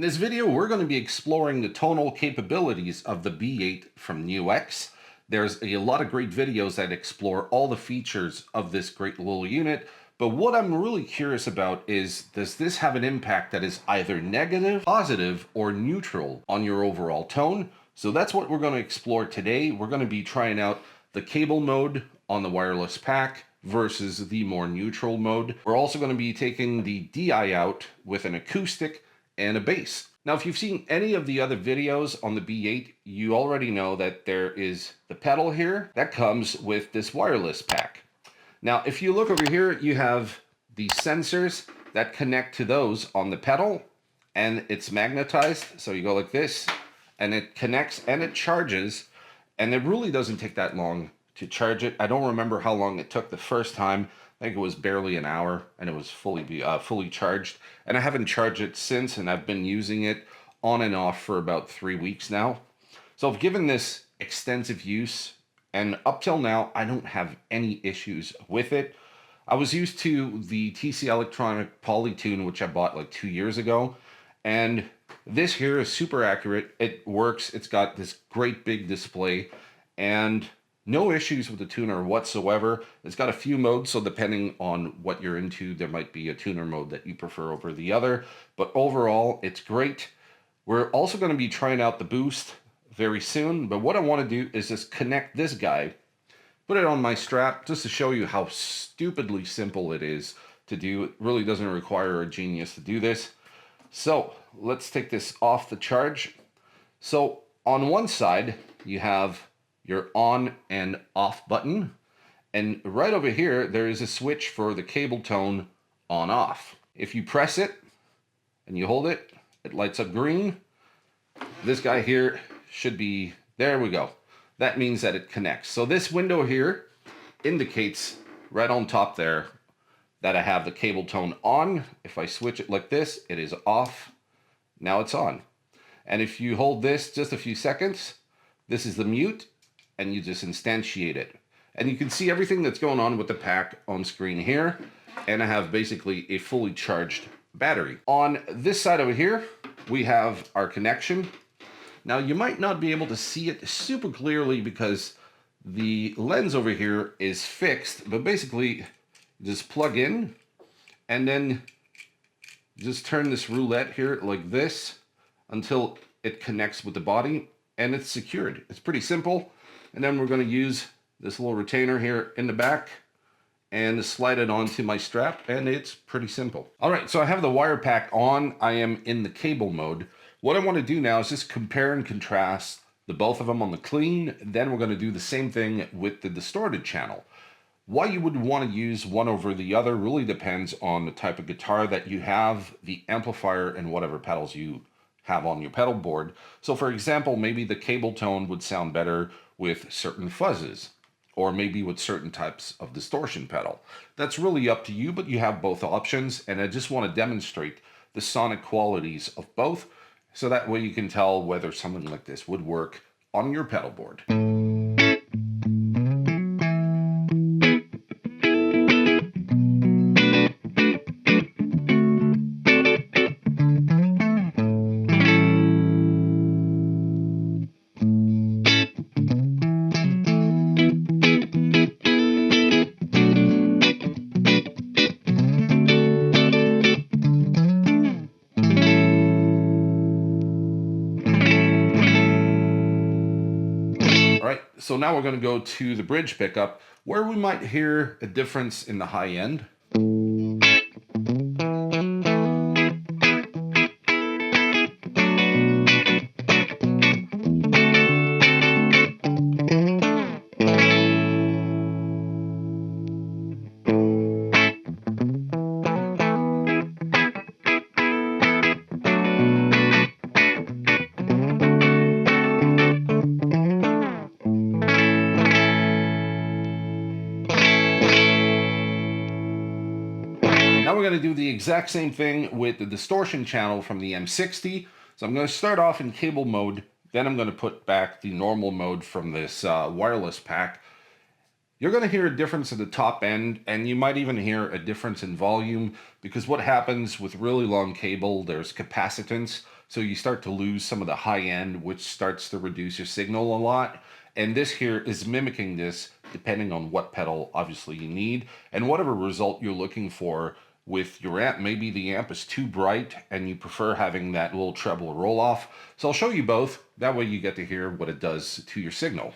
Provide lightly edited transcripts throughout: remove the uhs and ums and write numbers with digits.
In this video, we're going to be exploring the tonal capabilities of the B8 from NUX. There's a lot of great videos that explore all the features of this great little unit, but what I'm really curious about is, does this have an impact that is either negative, positive, or neutral on your overall tone? So that's what we're going to explore today. We're going to be trying out the cable mode on the wireless pack versus the more neutral mode. We're also going to be taking the DI out with an acoustic and a bass. Now, if you've seen any of the other videos on the B8, you already know that there is the pedal here that comes with this wireless pack. Now, if you look over here, you have the sensors that connect to those on the pedal, and it's magnetized. So you go like this, and it connects and it charges, and it really doesn't take that long to charge it. I don't remember how long it took the first time. I think it was barely an hour, and it was fully charged. And I haven't charged it since, and I've been using it on and off for about 3 weeks now. So I've given this extensive use, and up till now, I don't have any issues with it. I was used to the TC Electronic Polytune, which I bought like 2 years ago, and this here is super accurate. It works. It's got this great big display, and no issues with the tuner whatsoever. It's got a few modes, so depending on what you're into, there might be a tuner mode that you prefer over the other. But overall, it's great. We're also going to be trying out the boost very soon. But what I want to do is just connect this guy, put it on my strap, just to show you how stupidly simple it is to do. It really doesn't require a genius to do this. So let's take this off the charge. So on one side, you have your on and off button, and right over here there is a switch for the cable tone on off. If you press it and you hold it, it lights up green. This guy here should be, there we go. That means that it connects. So this window here indicates right on top there that I have the cable tone on. If I switch it like this, it is off. Now it's on. And if you hold this just a few seconds, this is the mute, and you just instantiate it. And you can see everything that's going on with the pack on screen here. And I have basically a fully charged battery. On this side over here, we have our connection. Now, you might not be able to see it super clearly because the lens over here is fixed, but basically just plug in and then just turn this roulette here like this until it connects with the body, and it's secured. It's pretty simple. And then we're going to use this little retainer here in the back and slide it onto my strap, and it's pretty simple. All right, so I have the wire pack on. I am in the cable mode. What I want to do now is just compare and contrast the both of them on the clean. Then we're going to do the same thing with the distorted channel. Why you would want to use one over the other really depends on the type of guitar that you have, the amplifier, and whatever pedals you have on your pedal board. So for example, maybe the cable tone would sound better with certain fuzzes, or maybe with certain types of distortion pedal. That's really up to you, but you have both options, and I just want to demonstrate the sonic qualities of both, so that way you can tell whether something like this would work on your pedal board. So now we're going to go to the bridge pickup, where we might hear a difference in the high end. Now we're going to do the exact same thing with the distortion channel from the M60. So I'm going to start off in cable mode, then I'm going to put back the normal mode from this wireless pack. You're going to hear a difference at the top end, and you might even hear a difference in volume, because what happens with really long cable, there's capacitance. So you start to lose some of the high end, which starts to reduce your signal a lot. And this here is mimicking this depending on what pedal obviously you need and whatever result you're looking for with your amp. Maybe the amp is too bright and you prefer having that little treble roll off. So I'll show you both. That way you get to hear what it does to your signal.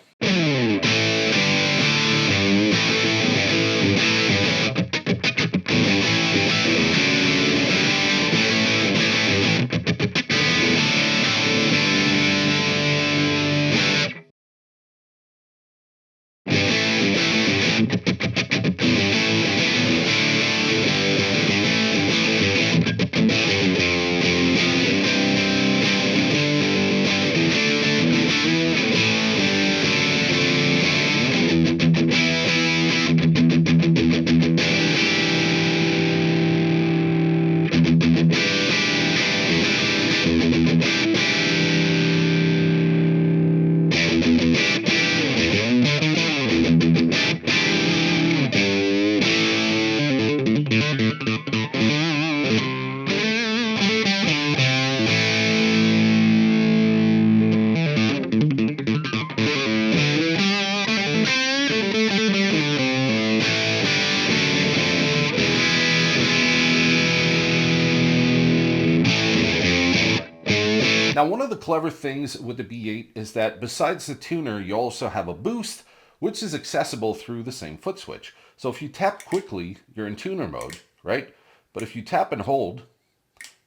Now, one of the clever things with the B8 is that besides the tuner, you also have a boost, which is accessible through the same foot switch. So if you tap quickly, you're in tuner mode, right? But if you tap and hold,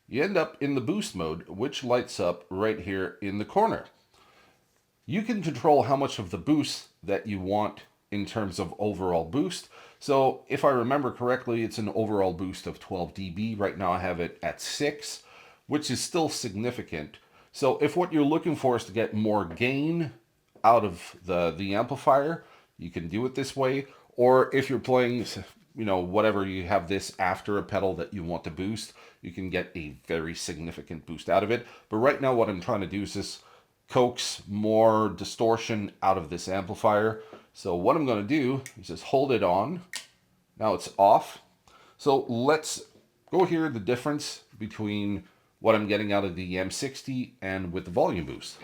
you end up in the boost mode, which lights up right here in the corner. You can control how much of the boost that you want in terms of overall boost. So if I remember correctly, it's an overall boost of 12 dB. Right now I have it at 6, which is still significant. So if what you're looking for is to get more gain out of the amplifier, you can do it this way. Or if you're playing, you know, whatever, you have this after a pedal that you want to boost, you can get a very significant boost out of it. But right now what I'm trying to do is just coax more distortion out of this amplifier. So what I'm going to do is just hold it on. Now it's off. So let's go hear the difference between what I'm getting out of the M60 and with the volume boost.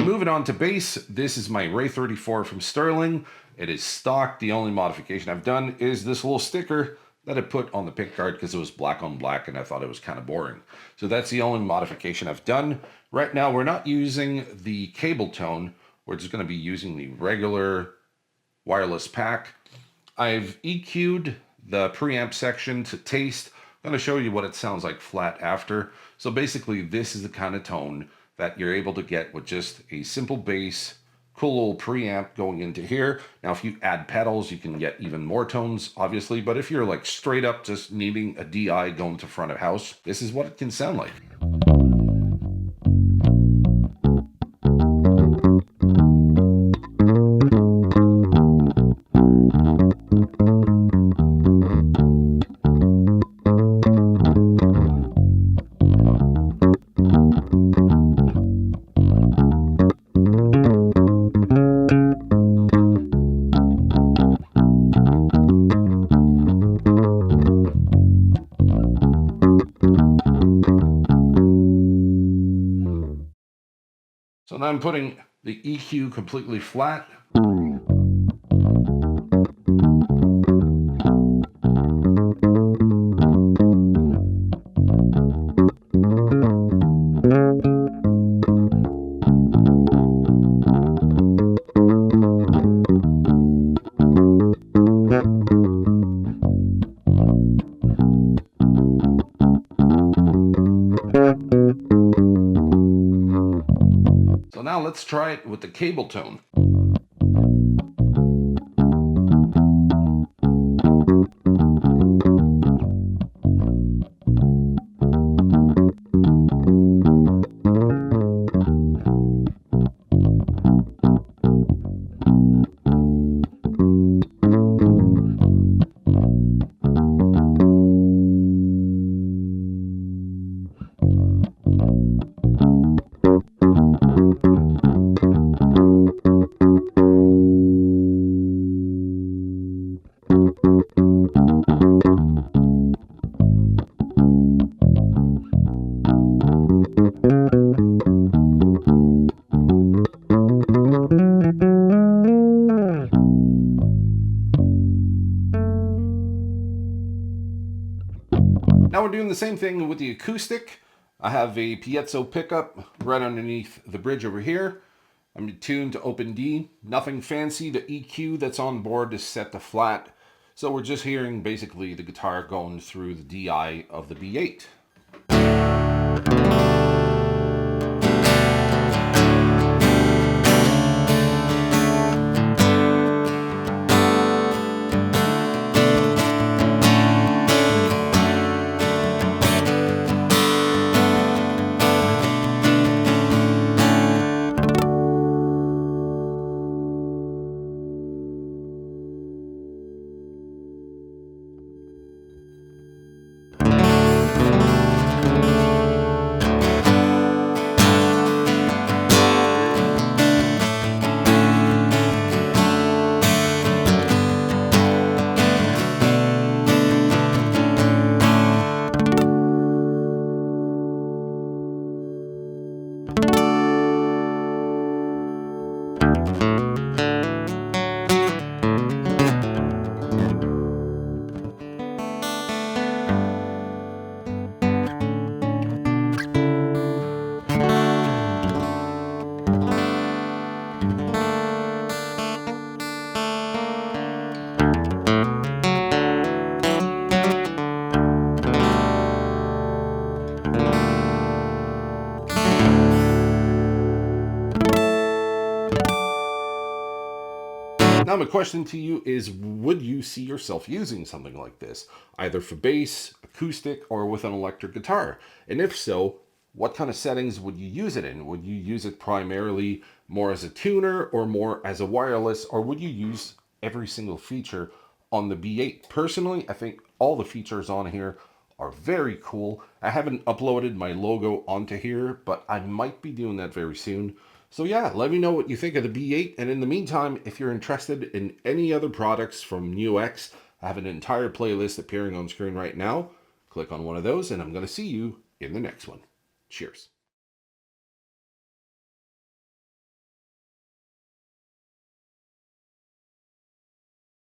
Moving on to bass, this is my Ray 34 from Sterling. It is stock. The only modification I've done is this little sticker that I put on the pick guard because it was black on black and I thought it was kind of boring. So that's the only modification I've done. Right now we're not using the cable tone. We're just going to be using the regular wireless pack. I've EQ'd the preamp section to taste. I'm going to show you what it sounds like flat after. So basically this is the kind of tone that you're able to get with just a simple bass, cool little preamp going into here. Now, if you add pedals, you can get even more tones, obviously, but if you're like straight up just needing a DI going to front of house, this is what it can sound like. So now I'm putting the EQ completely flat. So now let's try it with the cable tone. Now we're doing the same thing with the acoustic. I have a piezo pickup right underneath the bridge over here. I'm tuned to open D. Nothing fancy. The EQ that's on board is set to flat. So we're just hearing basically the guitar going through the DI of the B8. Now my question to you is, would you see yourself using something like this, either for bass, acoustic, or with an electric guitar? And if so, what kind of settings would you use it in? Would you use it primarily more as a tuner or more as a wireless, or would you use every single feature on the B8? Personally, I think all the features on here are very cool. I haven't uploaded my logo onto here, but I might be doing that very soon. So yeah, let me know what you think of the B8. And in the meantime, if you're interested in any other products from NUX, I have an entire playlist appearing on screen right now. Click on one of those and I'm going to see you in the next one. Cheers.